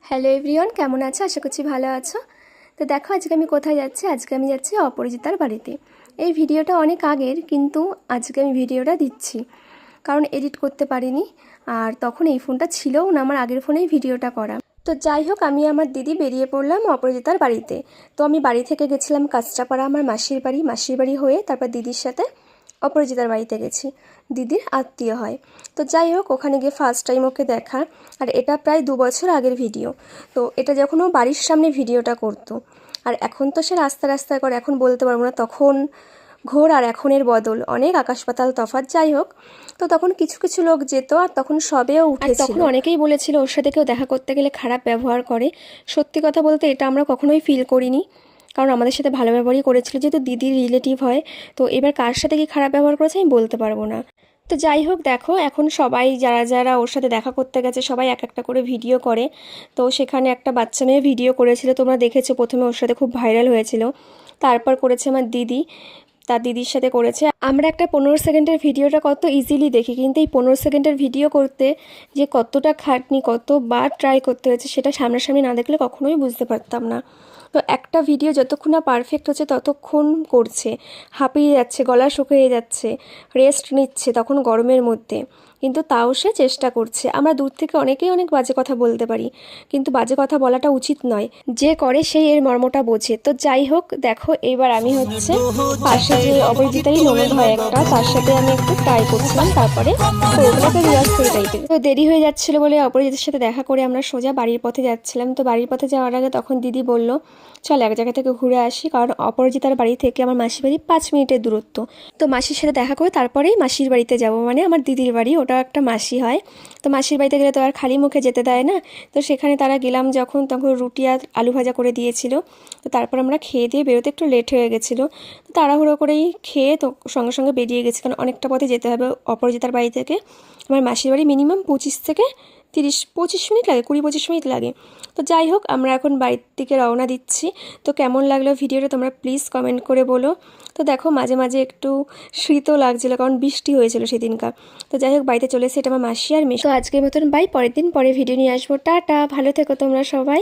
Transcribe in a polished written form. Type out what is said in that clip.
Hello everyone, কেমন আছো? আশা করছি ভালো আছো। তো দেখো আজকে আমি কোথায় যাচ্ছি। আজকে আমি যাচ্ছি অপরাজিতার বাড়িতে। এই ভিডিওটা অনেক আগের, কিন্তু আজকে আমি ভিডিওটা দিচ্ছি কারণ এডিট করতে পারিনি, আর তখন এই ফোনটা ছিলও না, আমার আগের ফোনেই ভিডিওটা করা। তো যাই হোক, আমি আমার দিদি বেরিয়ে পড়লাম অপরাজিতার বাড়িতে। তো আমি বাড়ি থেকে গেছিলাম কাঁচরাপাড়া, আমার মাসির বাড়ি হয়ে তারপর দিদির সাথে অপরাজিতার বাড়িতে গেছি, দিদির আত্মীয় হয়। তো যাই হোক, ওখানে গিয়ে ফার্স্ট টাইম ওকে দেখা। আর এটা প্রায় 2 বছর আগের ভিডিও। তো এটা যখন ও বাড়ির সামনে ভিডিওটা করতো, আর এখন তো সে রাস্তায় করে, এখন বলতে পারবো না তখন ঘোর আর এখনের বদল অনেক আকাশ পাতাল তফাৎ। যাই হোক, তো তখন কিছু কিছু লোক যেত, আর তখন সবেও উঠেছিল। তখন অনেকেই বলেছিল ওর সাথে কেউ দেখা করতে গেলে খারাপ ব্যবহার করে। সত্যি কথা বলতে এটা আমরা কখনোই ফিল করিনি, কারণ আমাদের সাথে ভালো ব্যবহারই করেছিল, যেহেতু দিদির রিলেটিভ হয়। তো এবার কার সাথে কি খারাপ ব্যবহার করেছে আমি বলতে পারবো না। তো যাই হোক, দেখো এখন সবাই যারা যারা ওর সাথে দেখা করতে গেছে সবাই এক একটা করে ভিডিও করে। তো সেখানে একটা বাচ্চা মেয়ে ভিডিও করেছিল, তোমরা দেখেছো, প্রথমে ওর সাথে খুব ভাইরাল হয়েছিল। তারপর করেছে আমার দিদি, তার দিদির সাথে করেছে। আমরা একটা 15 সেকেন্ডের ভিডিওটা কত ইজিলি দেখি, কিন্তু এই 15 সেকেন্ডের ভিডিও করতে যে কতটা খাটনি, কতবার ট্রাই করতে হয়েছে, সেটা সামনাসামনি না দেখলে কখনোই বুঝতে পারতাম না। তো একটা ভিডিও যতক্ষণ না পারফেক্ট হচ্ছে ততক্ষণ করছে, হাঁপিয়ে যাচ্ছে, গলা শুকিয়ে যাচ্ছে, রেস্ট নিচ্ছে তখন গরমের মধ্যে, কিন্তু তাও সে চেষ্টা করছে। আমরা দূর থেকে অনেকেই অনেক বাজে কথা বলতে পারি, কিন্তু বাজে কথা বলাটা উচিত নয়, যে করে সেই এর মর্মটা বোঝে। তো যাই হোক, দেখো এবার আমি হচ্ছে পাশে যে অপরাজিতারই ননদ হয় একটা, তার সাথে আমি একটু ট্রাই করছিলাম, তারপরে ওগুলোকে রিয়াজ করে টাইপের। তো দেরি হয়ে যাচ্ছিল বলে অপরাজিতার সাথে দেখা করে আমরা সোজা বাড়ির পথে যাচ্ছিলাম। তো বাড়ির পথে যাওয়ার আগে তখন দিদি বলল চল এক জায়গা থেকে ঘুরে আসি, কারণ অপরাজিতার বাড়ি থেকে আমার মাসির বাড়ি 5 মিনিটের দূরত্ব। তো মাসির সাথে দেখা করে তারপরেই মাসির বাড়িতে যাব, মানে আমার দিদির বাড়ি, ওটা একটা মাসি হয়। তো মাসির বাড়িতে গেলে তো আর খালি মুখে যেতে দেয় না। তো সেখানে তারা গেলাম যখন, তখন রুটি আর আলু ভাজা করে দিয়েছিল। তো তারপর আমরা খেয়ে দিয়ে বেরোতে একটু লেট হয়ে গেছিলো। তো তাড়াহুড়ো করেই খেয়ে তো সঙ্গে সঙ্গে বেরিয়ে গেছি, কারণ অনেকটা পথে যেতে হবে অপরাজিতার বাড়ি থেকে আমার মাসির বাড়ি। মিনিমাম 25 থেকে 25 মিনিট লাগে, 20-25 মিনিট লাগে। তো যাই হোক, আমরা এখন বাড়ির দিকে রওনা দিচ্ছি। তো কেমন লাগলো ভিডিওটা তোমরা প্লিজ কমেন্ট করে বলো। তো দেখো মাঝে মাঝে একটু শীতও লাগছিলো, কারণ বৃষ্টি হয়েছিল সেদিনকার। তো যাই হোক, বাড়িতে চলে এসে এটা আমার মাসি আর মেয়ে। তো আজকের মতন বাই, পরের দিন পরে ভিডিও নিয়ে আসবো। টাটা, ভালো থেকো তোমরা সবাই।